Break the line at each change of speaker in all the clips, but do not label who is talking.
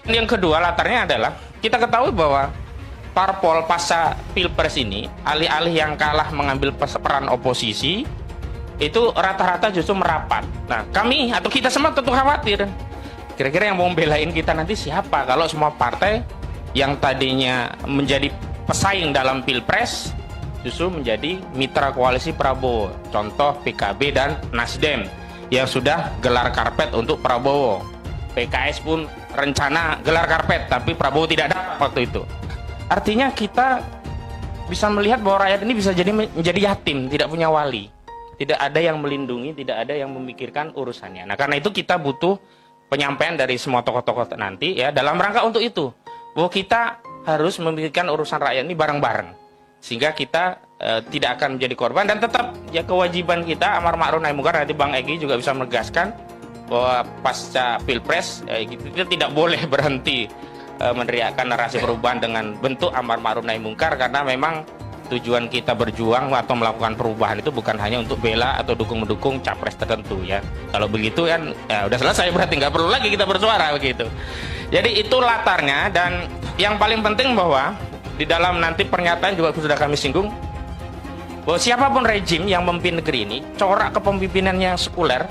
Yang kedua latarnya adalah kita ketahui bahwa parpol pasca pilpres ini, alih-alih yang kalah mengambil peran oposisi, itu rata-rata justru merapat. Nah, kami atau kita semua tentu khawatir. Kira-kira yang mau belain kita nanti siapa kalau semua partai yang tadinya menjadi pesaing dalam pilpres justru menjadi mitra koalisi Prabowo. Contoh PKB dan Nasdem yang sudah gelar karpet untuk Prabowo. PKS pun rencana gelar karpet, tapi Prabowo tidak dapat waktu itu. Artinya kita bisa melihat bahwa rakyat ini bisa menjadi yatim, tidak punya wali. Tidak ada yang melindungi, tidak ada yang memikirkan urusannya. Nah, karena itu kita butuh penyampaian dari semua tokoh-tokoh nanti ya dalam rangka untuk itu. Bahwa kita harus memikirkan urusan rakyat ini bareng-bareng. Sehingga kita tidak akan menjadi korban dan tetap ya kewajiban kita amar ma'ruf nahi munkar. Nanti Bang Egy juga bisa menegaskan bahwa pasca pilpres kita tidak boleh berhenti meneriakkan narasi perubahan dengan bentuk amar ma'ruf nahi munkar, karena memang tujuan kita berjuang atau melakukan perubahan itu bukan hanya untuk bela atau mendukung capres tertentu ya. Kalau begitu kan ya udah selesai, berarti nggak perlu lagi kita bersuara begitu. Jadi itu latarnya, dan yang paling penting bahwa di dalam nanti pernyataan juga sudah kami singgung bahwa siapapun rejim yang memimpin negeri ini, corak kepemimpinan yang sekuler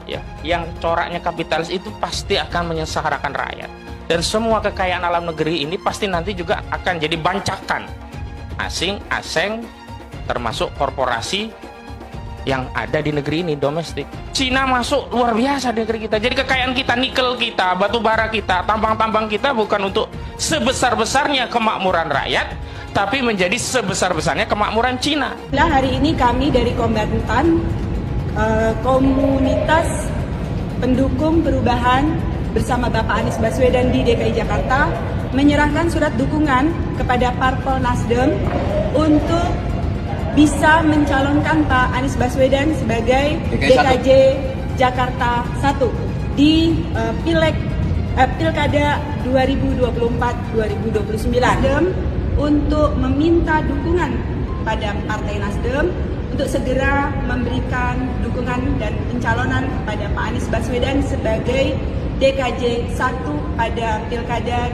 ya, yang coraknya kapitalis itu pasti akan menyengsarakan rakyat. Dan semua kekayaan alam negeri ini pasti nanti juga akan jadi bancakan asing, termasuk korporasi yang ada di negeri ini, domestik. Cina masuk luar biasa di negeri kita. Jadi kekayaan kita, nikel kita, batu bara kita, tambang-tambang kita bukan untuk sebesar-besarnya kemakmuran rakyat, tapi menjadi sebesar-besarnya kemakmuran Cina.
Nah, hari ini kami dari Kombatan, komunitas pendukung perubahan bersama Bapak Anies Baswedan di DKI Jakarta, menyerahkan surat dukungan kepada Parpol Nasdem untuk bisa mencalonkan Pak Anies Baswedan sebagai DKJ Jakarta 1 di Pilkada 2024-2029. Nasdem untuk meminta dukungan pada Partai Nasdem untuk segera memberikan dukungan dan pencalonan kepada Pak Anies Baswedan sebagai DKJ 1 pada Pilkada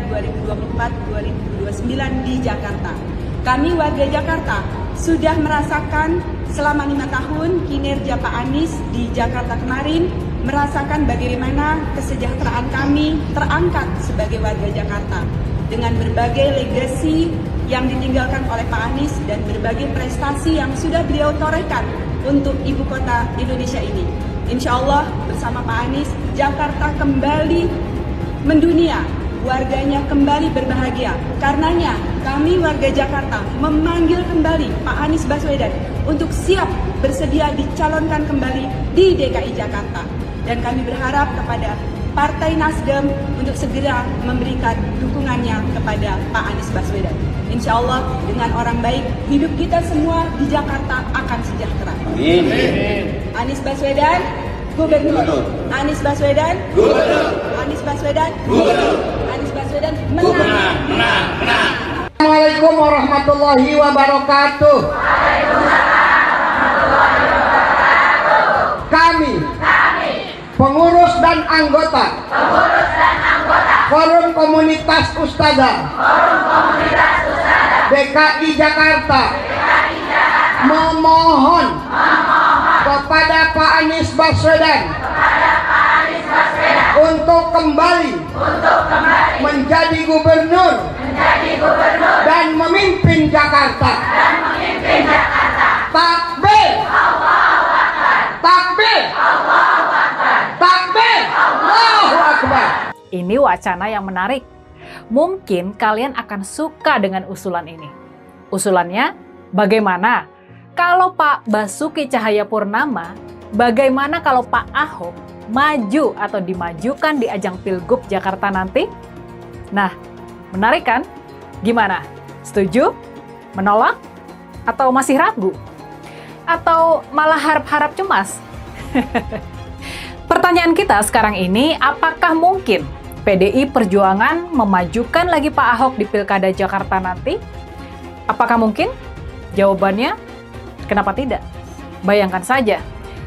2024-2029 di Jakarta. Kami warga Jakarta sudah merasakan selama 5 tahun kinerja Pak Anies di Jakarta kemarin, merasakan bagaimana kesejahteraan kami terangkat sebagai warga Jakarta dengan berbagai legasi yang ditinggalkan oleh Pak Anies dan berbagai prestasi yang sudah beliau torehkan untuk ibu kota Indonesia ini. Insya Allah bersama Pak Anies, Jakarta kembali mendunia, warganya kembali berbahagia. Karenanya kami warga Jakarta memanggil kembali Pak Anies Baswedan untuk siap bersedia dicalonkan kembali di DKI Jakarta. Dan kami berharap kepada Partai Nasdem untuk segera memberikan dukungannya kepada Pak Anies Baswedan. Insya Allah dengan orang baik, hidup kita semua di Jakarta akan sejahtera. Amin. Anies Baswedan, Gubernur. Anies Baswedan, Gubernur. Anies Baswedan, Gubernur. Anies Baswedan, menang.
Assalamualaikum warahmatullahi wabarakatuh. Kami pengurus dan anggota Forum Komunitas Ustadzah DKI Jakarta memohon kepada Pak Anies Baswedan untuk kembali menjadi gubernur dan memimpin Jakarta. Takbir! Takbir! Takbir! Allahu Akbar!
Ini wacana yang menarik. Mungkin kalian akan suka dengan usulan ini. Usulannya, bagaimana kalau Pak Basuki Cahayapurnama, bagaimana kalau Pak Ahok maju atau dimajukan di ajang Pilgub Jakarta nanti? Nah, menarik kan? Gimana? Setuju? Menolak? Atau masih ragu? Atau malah harap-harap cemas? Pertanyaan kita sekarang ini, apakah mungkin PDI Perjuangan memajukan lagi Pak Ahok di Pilkada Jakarta nanti? Apakah mungkin? Jawabannya, kenapa tidak? Bayangkan saja,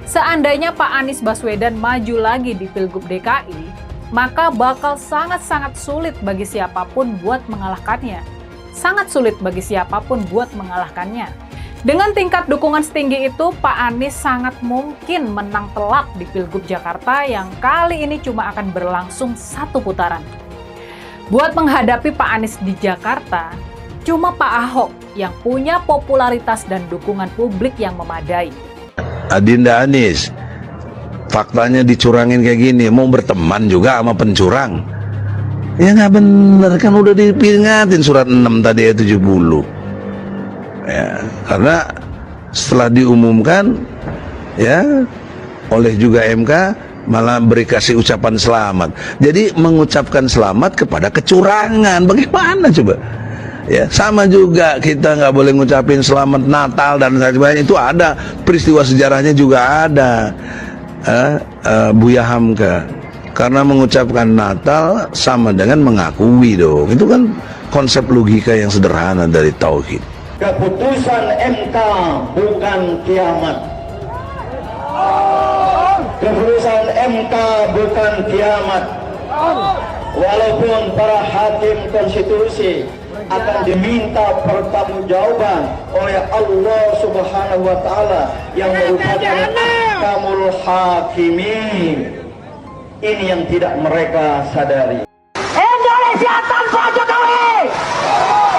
seandainya Pak Anies Baswedan maju lagi di Pilgub DKI, maka bakal sangat-sangat sulit bagi siapapun buat mengalahkannya. Sangat sulit bagi siapapun buat mengalahkannya. Dengan tingkat dukungan setinggi itu, Pak Anies sangat mungkin menang telak di Pilgub Jakarta yang kali ini cuma akan berlangsung 1 putaran. Buat menghadapi Pak Anies di Jakarta, cuma Pak Ahok yang punya popularitas dan dukungan publik yang memadai.
Adinda Anies, faktanya dicurangin kayak gini, mau berteman juga sama pencurang? Ya nggak bener, kan udah diperingatin surat 6 tadi ayat 70. Ya, karena setelah diumumkan ya oleh juga MK malah beri kasih ucapan selamat. Jadi mengucapkan selamat kepada kecurangan, bagaimana coba? Ya sama juga kita nggak boleh ngucapin selamat Natal dan sebagainya, itu ada peristiwa sejarahnya juga ada. Buya Hamka, karena mengucapkan Natal sama dengan mengakui dong, itu kan konsep logika yang sederhana dari tauhid.
Keputusan MK bukan kiamat. Keputusan MK bukan kiamat. Walaupun para hakim konstitusi akan diminta pertanggungjawaban oleh Allah Subhanahu wa taala yang merupakan Ahkamul Hakimin. Ini yang tidak mereka sadari.
Indonesia tanpa Jokowi.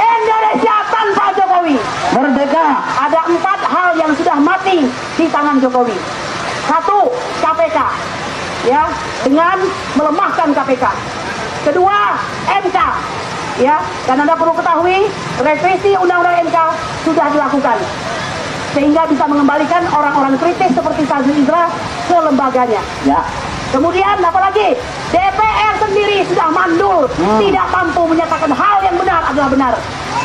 Indonesia tanpa Jokowi. Merdeka. Ada 4 hal yang sudah mati di tangan Jokowi. 1, KPK. Ya, dengan melemahkan KPK. Kedua, MK. Ya, dan Anda perlu ketahui, revisi Undang-Undang MK sudah dilakukan. Sehingga bisa mengembalikan orang-orang kritis seperti Fazil Indra ke lembaganya. Ya. Kemudian apalagi DPR sendiri sudah mandul, tidak mampu menyatakan hal yang benar adalah benar.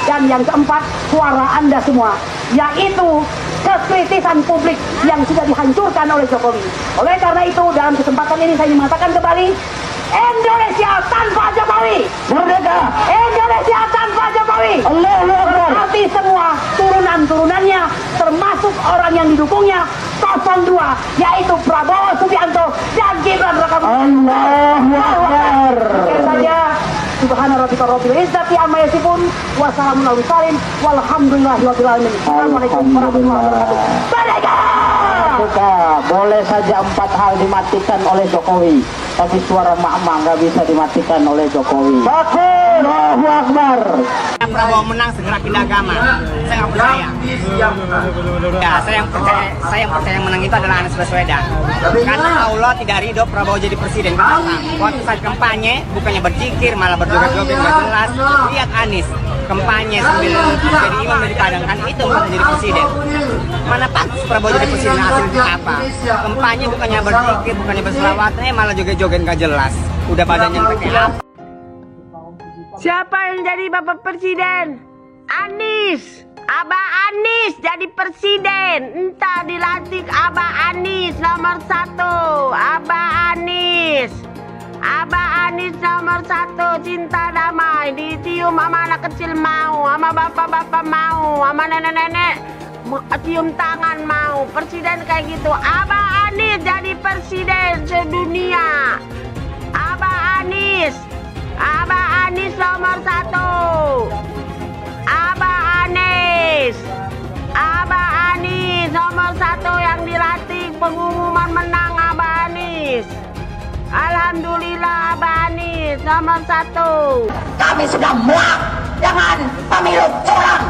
Dan yang keempat, suara Anda semua, yaitu kekritisan publik yang sudah dihancurkan oleh Jokowi. Oleh karena itu, dalam kesempatan ini saya ingin mengatakan kembali, Indonesia tanpa Jokowi. Merdeka. Indonesia tanpa Jokowi. Allahu Akbar. Berarti semua turunan-turunannya, termasuk orang yang didukungnya, 02, yaitu Prabowo Subianto dan Gibran Rakabuming. Allahu Akbar. Sekian saja. Subhana rabbika rabbil izzati amma yasifun wa salamun alal mursalin walhamdulillahi rabbil alamin. Assalamualaikum warahmatullahi wabarakatuh. Merdeka!
Merdeka. Boleh saja 4 hal dimatikan oleh Jokowi, tapi suara Mak-mak nggak bisa dimatikan oleh Jokowi. Allahu Akbar.
Prabowo menang segera pindah agama. Saya nggak percaya. Ya, saya yang percaya yang menang itu adalah Anies Baswedan. Karena Allah tidak ridho Prabowo jadi presiden. Kenapa? Waktu saat kampanye bukannya berzikir malah berjoget-joget nggak jelas. Lihat Anies kampanye sambil jadi imam dari Padang, kan itu untuk jadi presiden. Mana pantas Prabowo jadi presiden, hasilnya apa? Kampanye bukannya berzikir, bukannya berselawat, malah joget-joget nggak jelas. Udah badannya kayak apa?
Siapa yang jadi Bapak Presiden? Anies. Abah Anies jadi presiden. Entah dilantik Abah Anies nomor 1. Abah Anies. Abah Anies nomor 1. Cinta damai. Dicium sama anak kecil mau, sama bapak-bapak mau, sama nenek-nenek cium tangan mau. Presiden kayak gitu. Abah Anies jadi presiden sedunia. Abah Anies. Abah Anies nomor 1. Abah Anies. Abah Anies nomor 1 yang dilantik, pengumuman menang Abah Anies. Alhamdulillah Abah Anies nomor 1.
Kami sudah muak dengan pemilu curang.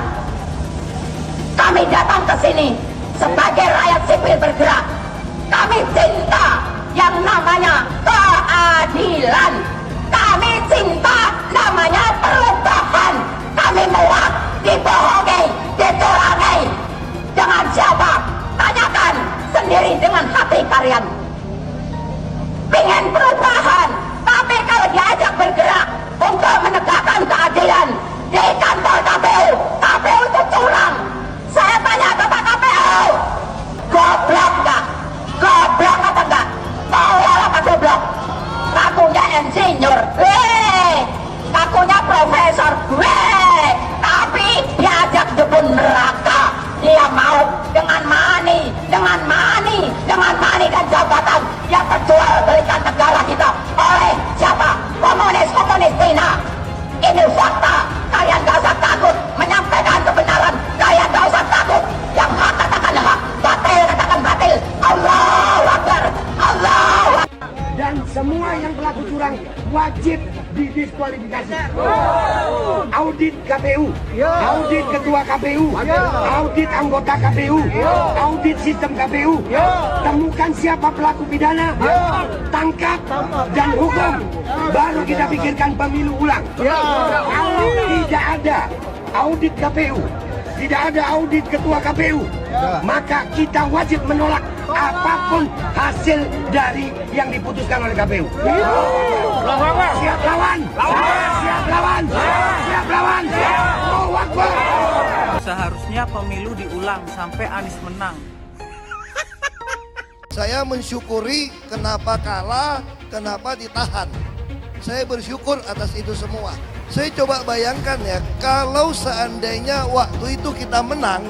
Kami datang ke sini sebagai rakyat sipil bergerak. Kami cinta yang namanya keadilan. Kami cinta namanya perubahan. Kami muak dibohongi, dicurangi. Dengan siapa? Tanyakan sendiri dengan hati kalian. Pengen perubahan, tapi kalau diajak bergerak untuk menegakkan keadilan di kantor KPU, KPU itu curang. Saya tanya Bapak KPU, goblok nggak? Goblok apa enggak? Tolol apa goblok? Ngakunya insinyur.
didiskualifikasi. Audit KPU, audit ketua KPU, audit anggota KPU, audit sistem KPU. Temukan siapa pelaku pidana, tangkap dan hukum. Baru kita pikirkan pemilu ulang. Kalau tidak ada audit KPU, tidak ada audit ketua KPU, maka kita wajib menolak apapun hasil dari yang diputuskan oleh KPU. Siap lawan, siap lawan, siap lawan. Allahu Akbar.
Seharusnya pemilu diulang sampai Anies menang.
Saya mensyukuri kenapa kalah, kenapa ditahan. Saya bersyukur atas itu semua. Saya coba bayangkan ya, kalau seandainya waktu itu kita menang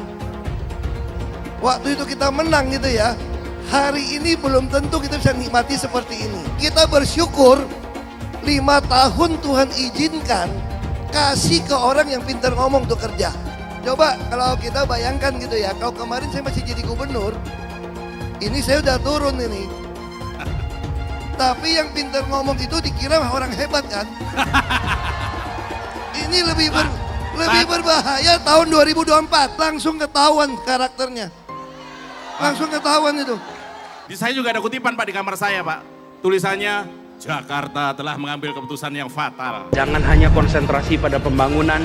gitu ya, hari ini belum tentu kita bisa nikmati seperti ini. Kita bersyukur 5 tahun Tuhan izinkan kasih ke orang yang pintar ngomong untuk kerja. Coba kalau kita bayangkan gitu ya, kalau kemarin saya masih jadi gubernur, ini saya udah turun ini. Tapi yang pintar ngomong itu dikira orang hebat kan? Ini lebih berbahaya tahun 2024. Langsung ketahuan karakternya. Langsung ketahuan itu.
Di saya juga ada kutipan Pak di kamar saya Pak. Tulisannya, Jakarta telah mengambil keputusan yang fatal.
Jangan hanya konsentrasi pada pembangunan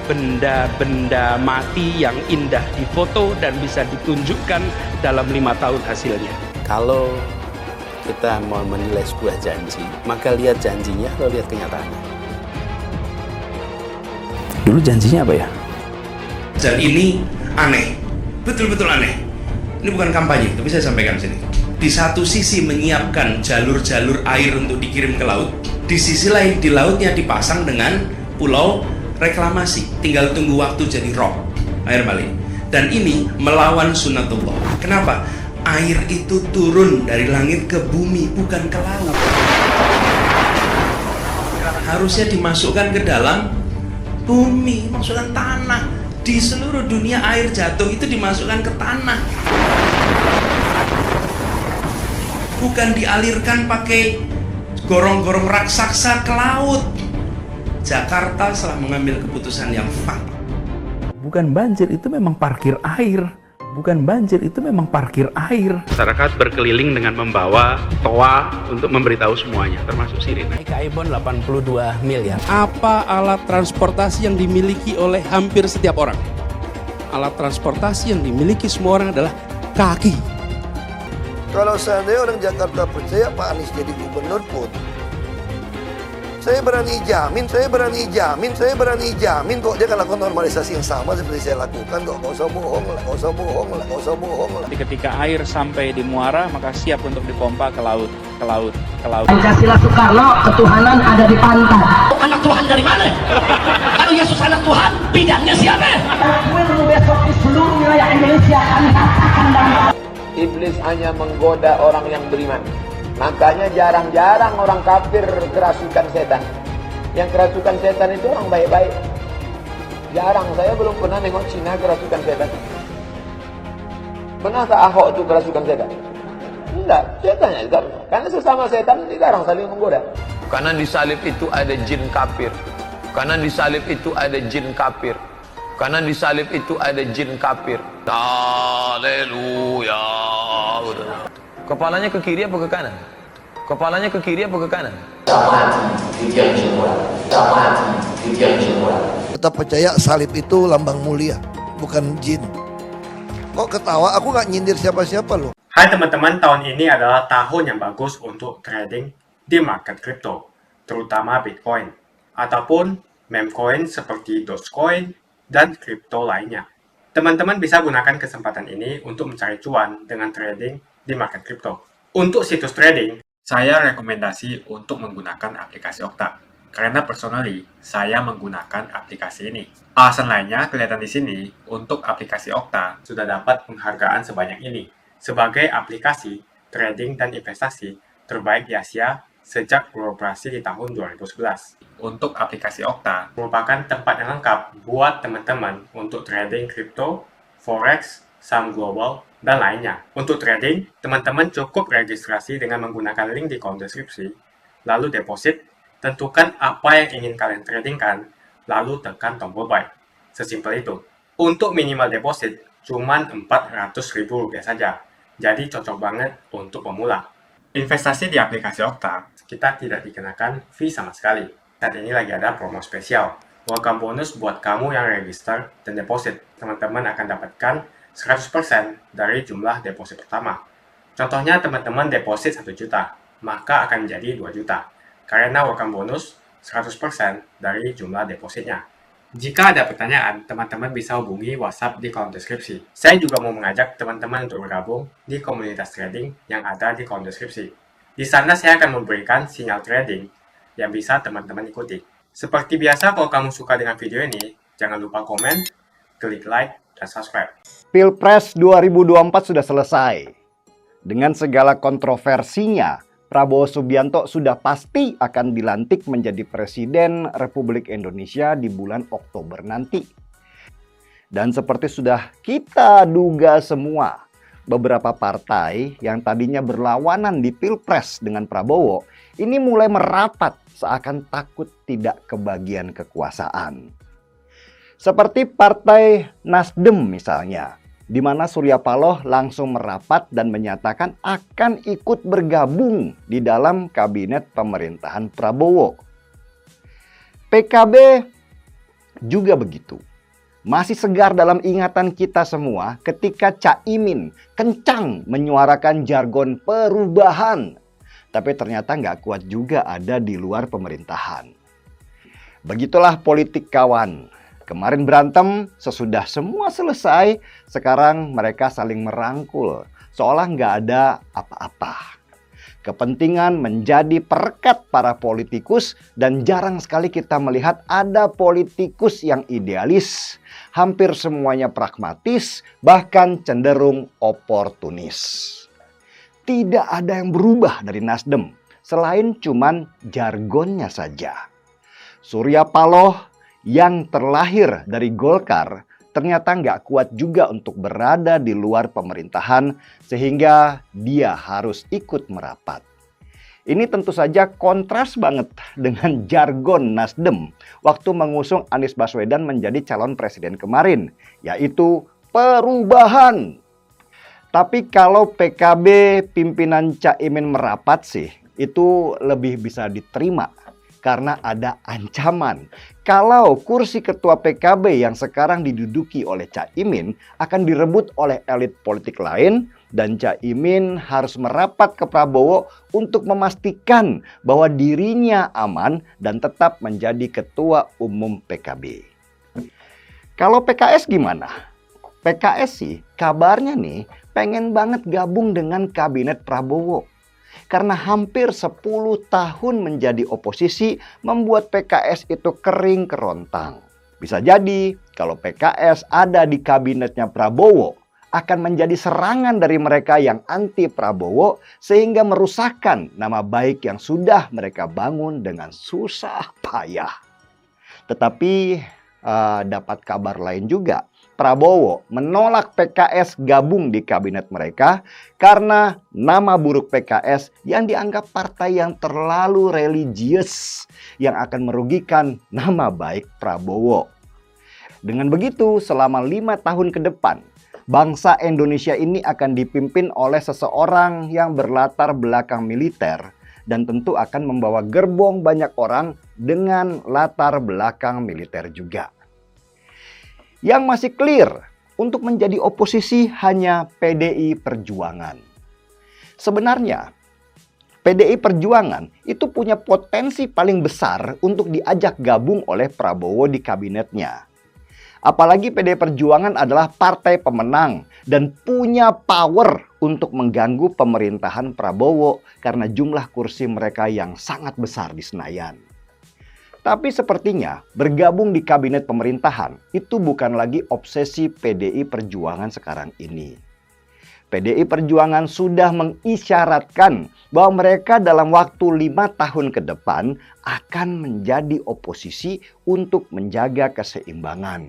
benda-benda mati yang indah difoto dan bisa ditunjukkan dalam 5 tahun hasilnya.
Kalau kita mau menilai sebuah janji, maka lihat janjinya atau lihat kenyataannya. Dulu janjinya apa ya?
Dan ini aneh, betul-betul aneh. Ini bukan kampanye, tapi saya sampaikan sini. Di satu sisi menyiapkan jalur-jalur air untuk dikirim ke laut, di sisi lain di lautnya dipasang dengan pulau reklamasi. Tinggal tunggu waktu jadi rob, air balik. Dan ini melawan sunatullah. Kenapa? Air itu turun dari langit ke bumi, bukan ke laut. Harusnya dimasukkan ke dalam bumi, maksudnya tanah. Di seluruh dunia air jatuh itu dimasukkan ke tanah, bukan dialirkan pakai gorong-gorong raksasa ke laut. Jakarta telah mengambil keputusan yang fatal.
Bukan banjir, itu memang parkir air. Bukan banjir, itu memang parkir air.
Masyarakat berkeliling dengan membawa toa untuk memberitahu semuanya, termasuk sirine.
Ibon 82 miliar.
Apa alat transportasi yang dimiliki oleh hampir setiap orang? Alat transportasi yang dimiliki semua orang adalah kaki.
Kalau seandainya orang Jakarta percaya Pak Anies jadi gubernur pun, saya berani jamin kok dia akan lakukan normalisasi yang sama seperti saya lakukan kok. Nggak usah bohong lah.
Ketika air sampai di muara, maka siap untuk dipompa ke laut.
Pancasila Soekarno, ketuhanan ada di pantai.
Anak Tuhan dari mana? Kalau Yesus anak Tuhan, bidangnya siapa?
Besok di seluruh wilayah Indonesia kami katakan dan
Iblis hanya menggoda orang yang beriman. Makanya jarang-jarang orang kafir kerasukan setan. Yang kerasukan setan itu orang baik-baik. Jarang, saya belum pernah nengok Cina kerasukan setan. Pernah tak Ahok itu kerasukan setan? Enggak, setannya juga. Karena sesama setan dilarang saling menggoda.
Karena di salib itu ada jin kafir. Karena di salib itu ada jin kafir. Karena di salib itu ada jin kafir. Haleluya. Kepalanya ke kiri apa ke kanan? Kepalanya ke kiri apa ke kanan?
Kita percaya salib itu lambang mulia, bukan jin. Kok ketawa? Aku nggak nyindir siapa-siapa loh.
Hai teman-teman, tahun ini adalah tahun yang bagus untuk trading di market crypto, terutama Bitcoin, ataupun meme coin seperti Dogecoin dan kripto lainnya. Teman-teman bisa gunakan kesempatan ini untuk mencari cuan dengan trading di market crypto. Untuk situs trading, saya rekomendasi untuk menggunakan aplikasi Okta. Karena personally, saya menggunakan aplikasi ini. Alasan lainnya kelihatan di sini, untuk aplikasi Okta sudah dapat penghargaan sebanyak ini sebagai aplikasi trading dan investasi terbaik di Asia sejak beroperasi di tahun 2011. Untuk aplikasi Okta merupakan tempat yang lengkap buat teman-teman untuk trading kripto, forex, saham global, dan lainnya. Untuk trading, teman-teman cukup registrasi dengan menggunakan link di kolom deskripsi, lalu deposit, Tentukan apa yang ingin kalian tradingkan, lalu tekan tombol buy. Sesimpel itu. Untuk minimal deposit, cuman Rp400.000 saja. Jadi cocok banget untuk pemula. Investasi di aplikasi Okta, kita tidak dikenakan fee sama sekali. Saat ini lagi ada promo spesial. Welcome bonus buat kamu yang register dan deposit. Teman-teman akan dapatkan 100% dari jumlah deposit pertama. Contohnya teman-teman deposit 1 juta, maka akan jadi 2 juta. Karena welcome bonus 100% dari jumlah depositnya. Jika ada pertanyaan, teman-teman bisa hubungi WhatsApp di kolom deskripsi. Saya juga mau mengajak teman-teman untuk bergabung di komunitas trading yang ada di kolom deskripsi. Di sana saya akan memberikan sinyal trading yang bisa teman-teman ikuti. Seperti biasa, kalau kamu suka dengan video ini, jangan lupa komen, klik like, dan subscribe.
Pilpres 2024 sudah selesai. Dengan segala kontroversinya, Prabowo Subianto sudah pasti akan dilantik menjadi Presiden Republik Indonesia di bulan Oktober nanti. Dan seperti sudah kita duga semua, beberapa partai yang tadinya berlawanan di Pilpres dengan Prabowo, ini mulai merapat seakan takut tidak kebagian kekuasaan. Seperti Partai Nasdem misalnya, di mana Surya Paloh langsung merapat dan menyatakan akan ikut bergabung di dalam kabinet pemerintahan Prabowo. PKB juga begitu. Masih segar dalam ingatan kita semua ketika Caimin kencang menyuarakan jargon perubahan. Tapi ternyata nggak kuat juga ada di luar pemerintahan. Begitulah politik kawan. Kemarin berantem, sesudah semua selesai, sekarang mereka saling merangkul, seolah nggak ada apa-apa. Kepentingan menjadi perekat para politikus dan jarang sekali kita melihat ada politikus yang idealis. Hampir semuanya pragmatis, bahkan cenderung oportunis. Tidak ada yang berubah dari Nasdem, selain cuman jargonnya saja. Surya Paloh yang terlahir dari Golkar ternyata nggak kuat juga untuk berada di luar pemerintahan sehingga dia harus ikut merapat. Ini tentu saja kontras banget dengan jargon Nasdem waktu mengusung Anies Baswedan menjadi calon presiden kemarin, yaitu perubahan. Tapi kalau PKB pimpinan Caimin merapat sih, itu lebih bisa diterima. Karena ada ancaman kalau kursi ketua PKB yang sekarang diduduki oleh Caimin akan direbut oleh elit politik lain dan Caimin harus merapat ke Prabowo untuk memastikan bahwa dirinya aman dan tetap menjadi ketua umum PKB. Kalau PKS gimana? PKS sih kabarnya nih pengen banget gabung dengan kabinet Prabowo. Karena hampir 10 tahun menjadi oposisi membuat PKS itu kering kerontang. Bisa jadi kalau PKS ada di kabinetnya Prabowo akan menjadi serangan dari mereka yang anti Prabowo sehingga merusakkan nama baik yang sudah mereka bangun dengan susah payah. Tetapi dapat kabar lain juga. Prabowo menolak PKS gabung di kabinet mereka karena nama buruk PKS yang dianggap partai yang terlalu religius yang akan merugikan nama baik Prabowo. Dengan begitu, selama 5 tahun ke depan, bangsa Indonesia ini akan dipimpin oleh seseorang yang berlatar belakang militer dan tentu akan membawa gerbong banyak orang dengan latar belakang militer juga. Yang masih clear untuk menjadi oposisi hanya PDI Perjuangan. Sebenarnya PDI Perjuangan itu punya potensi paling besar untuk diajak gabung oleh Prabowo di kabinetnya. Apalagi PDI Perjuangan adalah partai pemenang dan punya power untuk mengganggu pemerintahan Prabowo karena jumlah kursi mereka yang sangat besar di Senayan. Tapi sepertinya bergabung di kabinet pemerintahan itu bukan lagi obsesi PDI Perjuangan sekarang ini. PDI Perjuangan sudah mengisyaratkan bahwa mereka dalam waktu 5 tahun ke depan akan menjadi oposisi untuk menjaga keseimbangan.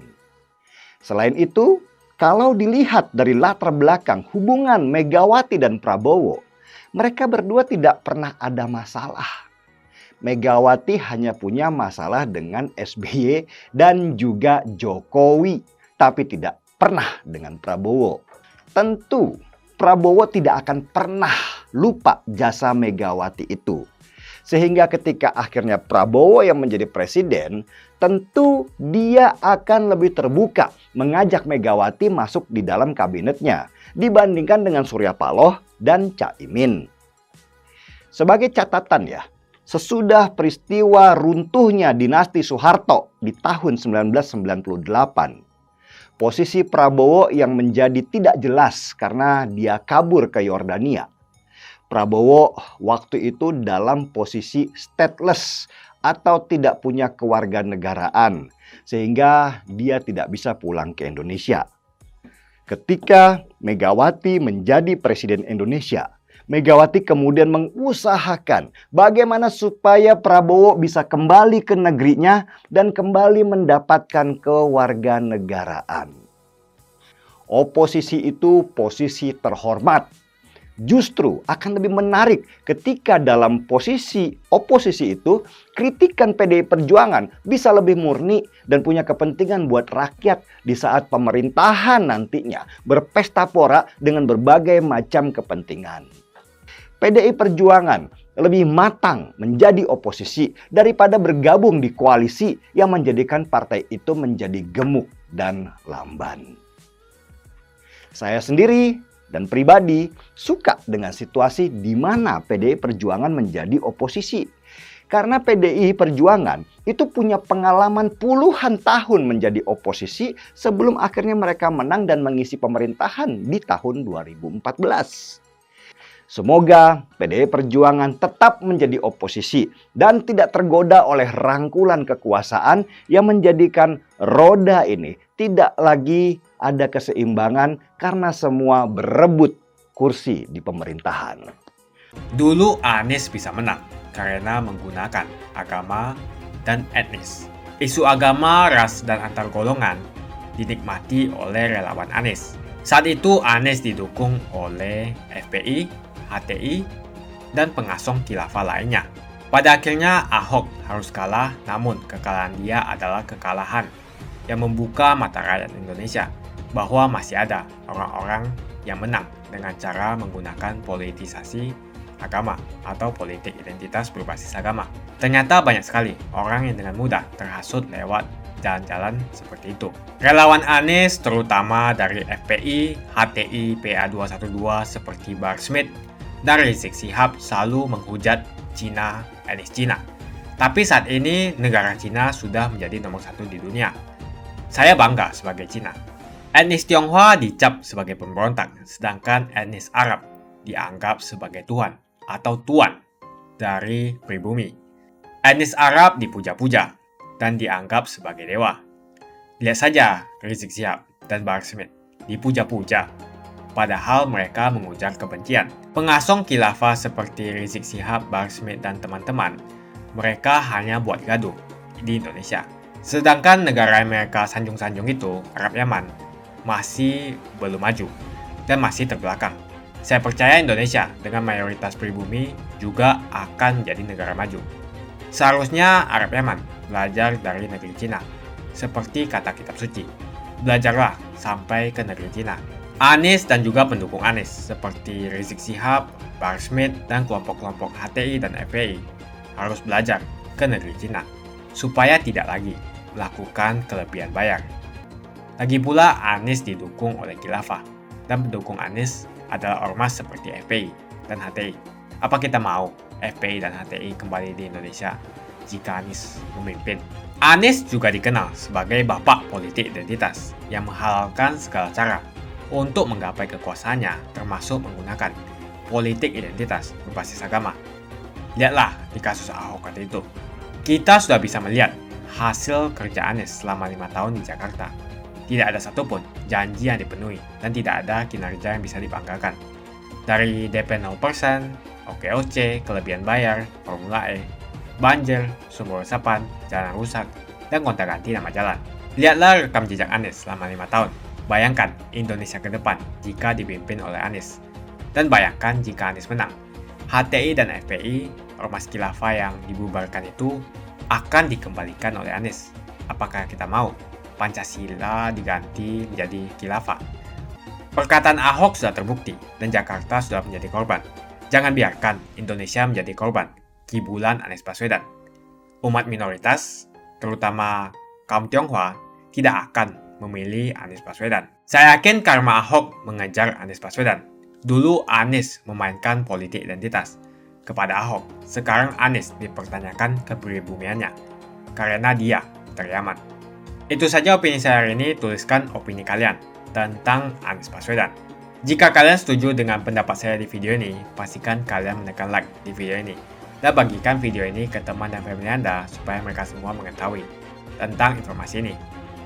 Selain itu, kalau dilihat dari latar belakang hubungan Megawati dan Prabowo, mereka berdua tidak pernah ada masalah. Megawati hanya punya masalah dengan SBY dan juga Jokowi, tapi tidak pernah dengan Prabowo. Tentu Prabowo tidak akan pernah lupa jasa Megawati itu. Sehingga ketika akhirnya Prabowo yang menjadi presiden, tentu dia akan lebih terbuka mengajak Megawati masuk di dalam kabinetnya dibandingkan dengan Surya Paloh dan Caimin. Sebagai catatan ya, sesudah peristiwa runtuhnya dinasti Soeharto di tahun 1998, posisi Prabowo yang menjadi tidak jelas karena dia kabur ke Yordania. Prabowo waktu itu dalam posisi stateless atau tidak punya kewarganegaraan, sehingga dia tidak bisa pulang ke Indonesia. Ketika Megawati menjadi presiden Indonesia, Megawati kemudian mengusahakan bagaimana supaya Prabowo bisa kembali ke negerinya dan kembali mendapatkan kewarganegaraan. Oposisi itu posisi terhormat. Justru akan lebih menarik ketika dalam posisi oposisi itu kritikan PDI Perjuangan bisa lebih murni dan punya kepentingan buat rakyat di saat pemerintahan nantinya berpesta pora dengan berbagai macam kepentingan. PDI Perjuangan lebih matang menjadi oposisi daripada bergabung di koalisi yang menjadikan partai itu menjadi gemuk dan lamban. Saya sendiri dan pribadi suka dengan situasi di mana PDI Perjuangan menjadi oposisi. Karena PDI Perjuangan itu punya pengalaman puluhan tahun menjadi oposisi sebelum akhirnya mereka menang dan mengisi pemerintahan di tahun 2014. Semoga PDI Perjuangan tetap menjadi oposisi dan tidak tergoda oleh rangkulan kekuasaan yang menjadikan roda ini tidak lagi ada keseimbangan karena semua berebut kursi di pemerintahan.
Dulu Anies bisa menang karena menggunakan agama dan etnis. Isu agama, ras, dan antar golongan dinikmati oleh relawan Anies. Saat itu Anies didukung oleh FPI, HTI, dan pengasong khilafah lainnya. Pada akhirnya Ahok harus kalah, namun kekalahan dia adalah kekalahan yang membuka mata rakyat Indonesia bahwa masih ada orang-orang yang menang dengan cara menggunakan politisasi agama atau politik identitas berbasis agama. Ternyata banyak sekali orang yang dengan mudah terhasut lewat jalan-jalan seperti itu. Relawan Anies terutama dari FPI, HTI, PA212 seperti Bahar Smith dan Rizik Syihab selalu menghujat Cina, etnis Cina. Tapi saat ini negara Cina sudah menjadi nomor 1 di dunia. Saya bangga sebagai Cina. Etnis Tionghoa dicap sebagai pemberontak, sedangkan etnis Arab dianggap sebagai Tuhan atau tuan dari pribumi. Etnis Arab dipuja-puja dan dianggap sebagai dewa. Lihat saja Rizik Syihab dan Bahar Smith dipuja-puja, padahal mereka mengujar kebencian. Pengasong khilafah seperti Rizik Syihab, Bahar Smith, dan teman-teman, mereka hanya buat gaduh di Indonesia. Sedangkan negara yang mereka sanjung-sanjung itu, Arab Yaman, masih belum maju dan masih terbelakang. Saya percaya Indonesia dengan mayoritas pribumi juga akan menjadi negara maju. Seharusnya Arab Yaman belajar dari negeri Cina, seperti kata kitab suci. Belajarlah sampai ke negeri Cina. Anies dan juga pendukung Anies seperti Rizik Syihab, Bahar Smith, dan kelompok-kelompok HTI dan FPI harus belajar ke negeri Cina supaya tidak lagi melakukan kelebihan bayar. Lagi pula Anies didukung oleh khilafah dan pendukung Anies adalah ormas seperti FPI dan HTI. Apa kita mau FPI dan HTI kembali di Indonesia jika Anies memimpin? Anies juga dikenal sebagai bapak politik identitas yang menghalalkan segala cara untuk menggapai kekuasaannya, termasuk menggunakan politik identitas berbasis agama. Lihatlah di kasus Ahok waktu itu. Kita sudah bisa melihat hasil kerja Anies selama 5 tahun di Jakarta. Tidak ada satupun janji yang dipenuhi dan tidak ada kinerja yang bisa dibanggakan. Dari DP 0%, OKOC, kelebihan bayar, Formula E, banjir, sumber resapan, jalan rusak, dan gonta-ganti nama jalan. Lihatlah rekam jejak Anies selama 5 tahun. Bayangkan Indonesia ke depan jika dipimpin oleh Anies. Dan bayangkan jika Anies menang. HTI dan FPI ormas khilafah yang dibubarkan itu akan dikembalikan oleh Anies. Apakah kita mau Pancasila diganti menjadi khilafah? Perkataan Ahok sudah terbukti dan Jakarta sudah menjadi korban. Jangan biarkan Indonesia menjadi korban kibulan Anies Baswedan. Umat minoritas, terutama kaum Tionghoa, tidak akan memilih Anies Baswedan. Saya yakin karma Ahok mengejar Anies Baswedan. Dulu Anies memainkan politik identitas kepada Ahok. Sekarang Anies dipertanyakan kepribumiannya karena dia teriaman. Itu saja opini saya hari ini. Tuliskan opini kalian tentang Anies Baswedan. Jika kalian setuju dengan pendapat saya di video ini, pastikan kalian menekan like di video ini dan bagikan video ini ke teman dan family Anda supaya mereka semua mengetahui tentang informasi ini.